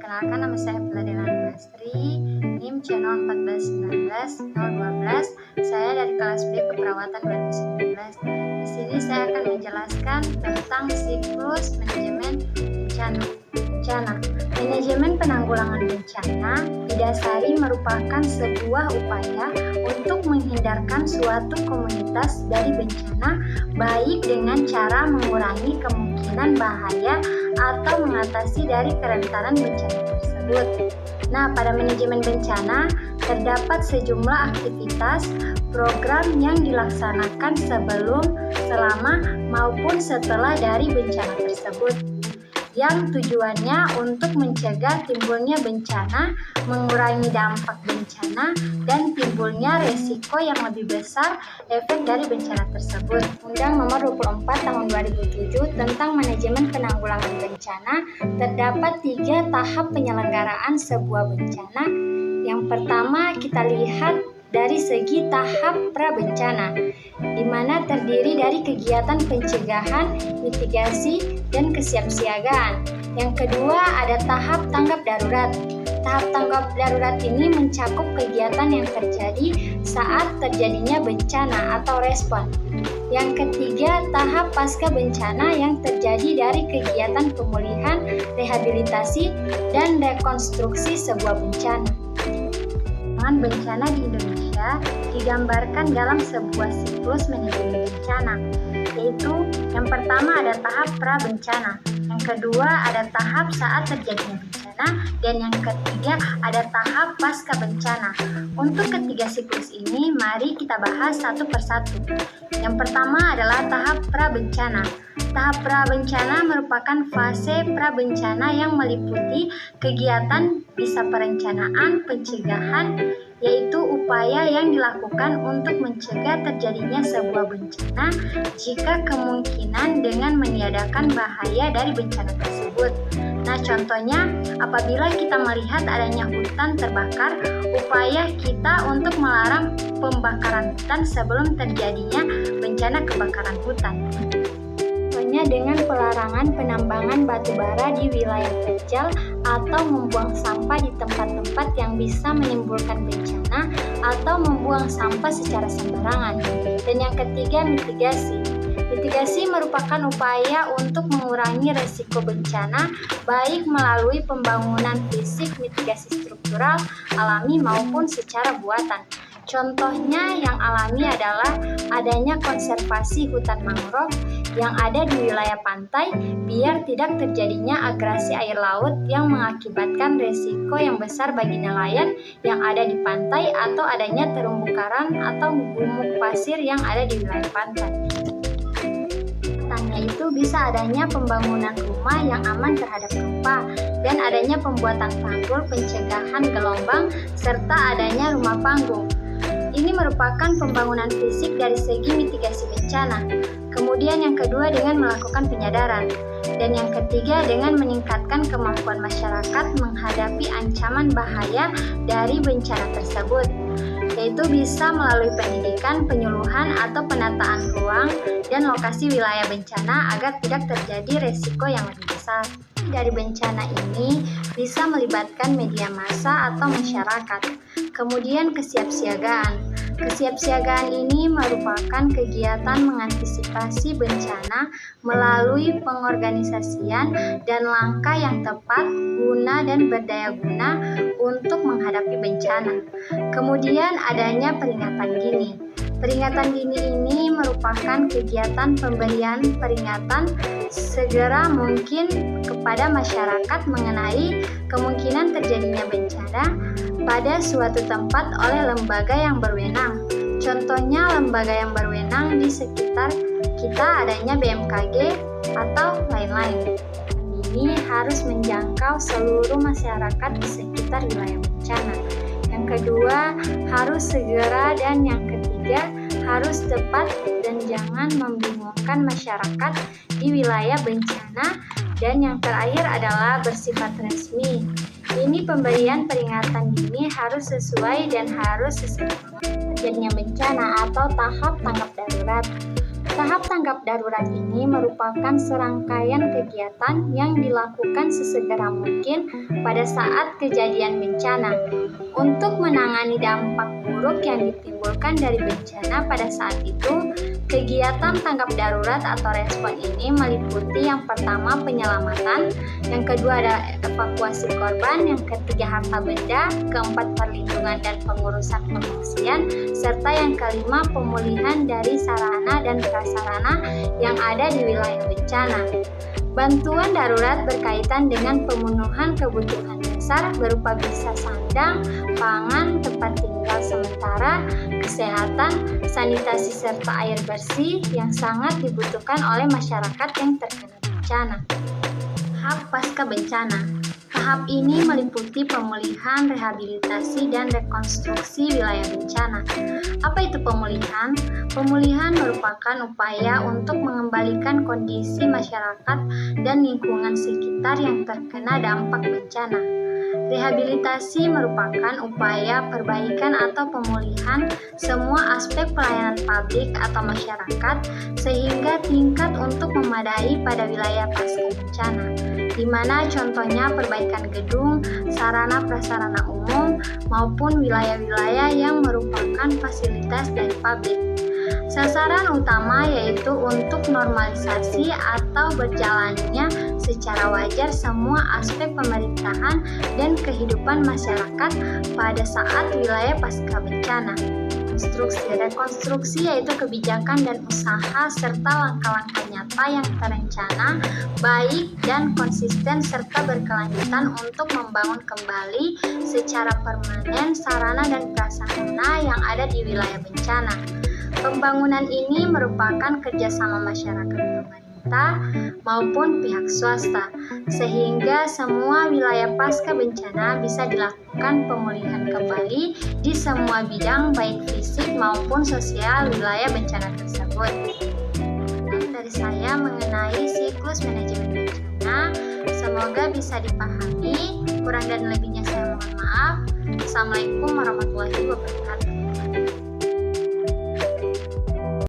Perkenalkan, nama saya Feladilani Lastri, NIM channel 1419012. Saya dari kelas B Keperawatan 2019. Di sini saya akan menjelaskan tentang siklus manajemen bencana. Manajemen penanggulangan bencana didasari merupakan sebuah upaya untuk menghindarkan suatu komunitas dari bencana, baik dengan cara mengurangi kemungkinan bahaya atau mengatasi dari kerentanan bencana tersebut. Nah, pada manajemen bencana terdapat sejumlah aktivitas program yang dilaksanakan sebelum, selama, maupun setelah dari bencana tersebut, yang tujuannya untuk mencegah timbulnya bencana, mengurangi dampak bencana, dan timbulnya resiko yang lebih besar efek dari bencana tersebut. Undang Nomor 24 Tahun 2007 tentang Manajemen Penanggulangan Bencana terdapat 3 tahap penyelenggaraan sebuah bencana. Yang pertama kita lihat dari segi tahap prabencana, di mana terdiri dari kegiatan pencegahan, mitigasi, dan kesiapsiagaan. Yang kedua ada tahap tanggap darurat. Tahap tanggap darurat ini mencakup kegiatan yang terjadi saat terjadinya bencana atau respon. Yang ketiga, tahap pasca bencana yang terjadi dari kegiatan pemulihan, rehabilitasi, dan rekonstruksi sebuah bencana. Bencana di Indonesia digambarkan dalam sebuah siklus manajemen bencana, yaitu yang pertama ada tahap prabencana, yang kedua ada tahap saat terjadinya bencana, dan yang ketiga ada tahap pasca bencana. Untuk ketiga siklus ini, mari kita bahas satu persatu. Yang pertama adalah tahap prabencana. Tahap prabencana merupakan fase prabencana yang meliputi kegiatan bisa perencanaan, pencegahan, yaitu upaya yang dilakukan untuk mencegah terjadinya sebuah bencana jika kemungkinan dengan meniadakan bahaya dari bencana tersebut. Nah, contohnya apabila kita melihat adanya hutan terbakar, upaya kita untuk melarang pembakaran hutan sebelum terjadinya bencana kebakaran hutan. Dengan pelarangan penambangan batu bara di wilayah terjal atau membuang sampah di tempat-tempat yang bisa menimbulkan bencana atau membuang sampah secara sembarangan. Dan yang ketiga, mitigasi. Mitigasi merupakan upaya untuk mengurangi resiko bencana baik melalui pembangunan fisik, mitigasi struktural, alami maupun secara buatan. Contohnya yang alami adalah adanya konservasi hutan mangrove yang ada di wilayah pantai biar tidak terjadinya agresi air laut yang mengakibatkan resiko yang besar bagi nelayan yang ada di pantai atau adanya terumbu karang atau gumuk pasir yang ada di wilayah pantai. Tanya itu bisa adanya pembangunan rumah yang aman terhadap gempa dan adanya pembuatan tanggul pencegahan gelombang serta adanya rumah panggung. Ini merupakan pembangunan fisik dari segi mitigasi bencana. Kemudian yang kedua dengan melakukan penyadaran. Dan yang ketiga dengan meningkatkan kemampuan masyarakat menghadapi ancaman bahaya dari bencana tersebut, yaitu bisa melalui pendidikan, penyuluhan, atau penataan ruang dan lokasi wilayah bencana agar tidak terjadi resiko yang lebih besar. Dari bencana ini bisa melibatkan media massa atau masyarakat. Kemudian kesiapsiagaan. Kesiapsiagaan ini merupakan kegiatan mengantisipasi bencana melalui pengorganisasian dan langkah yang tepat, guna dan berdaya guna untuk menghadapi bencana. Kemudian adanya peringatan dini. Peringatan dini ini merupakan kegiatan pemberian peringatan segera mungkin kepada masyarakat mengenai kemungkinan terjadinya bencana pada suatu tempat oleh lembaga yang berwenang. Contohnya lembaga yang berwenang di sekitar kita adanya BMKG atau lain-lain. Ini harus menjangkau seluruh masyarakat di sekitar wilayah bencana. Yang kedua harus segera dan yang ketiga harus tepat dan jangan membingungkan masyarakat di wilayah bencana. Dan yang terakhir adalah bersifat resmi. Ini pemberian peringatan dini harus sesuai dan harus sesuai terjadinya bencana atau tahap tanggap darurat. Tahap tanggap darurat ini merupakan serangkaian kegiatan yang dilakukan sesegera mungkin pada saat kejadian bencana untuk menangani dampak buruk yang ditimbulkan dari bencana pada saat itu. Kegiatan tanggap darurat atau respon ini meliputi yang pertama penyelamatan, yang kedua adalah evakuasi korban, yang ketiga harta benda, keempat perlindungan dan pengurusan pengungsian, serta yang kelima pemulihan dari sarana dan prasarana yang ada di wilayah bencana. Bantuan darurat berkaitan dengan pemenuhan kebutuhan dasar berupa bisa sandang, pangan, tempat tinggal sementara, kesehatan, sanitasi serta air bersih yang sangat dibutuhkan oleh masyarakat yang terkena bencana. Tahap pasca bencana. Tahap ini meliputi pemulihan, rehabilitasi, dan rekonstruksi wilayah bencana. Apa itu pemulihan? Pemulihan merupakan upaya untuk mengembalikan kondisi masyarakat dan lingkungan sekitar yang terkena dampak bencana. Rehabilitasi merupakan upaya perbaikan atau pemulihan semua aspek pelayanan publik atau masyarakat sehingga tingkat untuk memadai pada wilayah pasca bencana, di mana contohnya perbaikan gedung, sarana prasarana umum, maupun wilayah-wilayah yang merupakan fasilitas dari publik. Sasaran utama yaitu untuk normalisasi atau berjalannya secara wajar semua aspek pemerintahan dan kehidupan masyarakat pada saat wilayah pasca bencana. Rekonstruksi yaitu kebijakan dan usaha serta langkah-langkah nyata yang terencana, baik dan konsisten serta berkelanjutan untuk membangun kembali secara permanen sarana dan prasarana yang ada di wilayah bencana. Pembangunan ini merupakan kerjasama masyarakat pemerintah maupun pihak swasta, sehingga semua wilayah pasca bencana bisa dilakukan pemulihan kembali di semua bidang baik fisik maupun sosial wilayah bencana tersebut. Dan dari saya mengenai siklus manajemen bencana, semoga bisa dipahami. Kurang dan lebihnya saya mohon maaf. Assalamualaikum warahmatullahi wabarakatuh.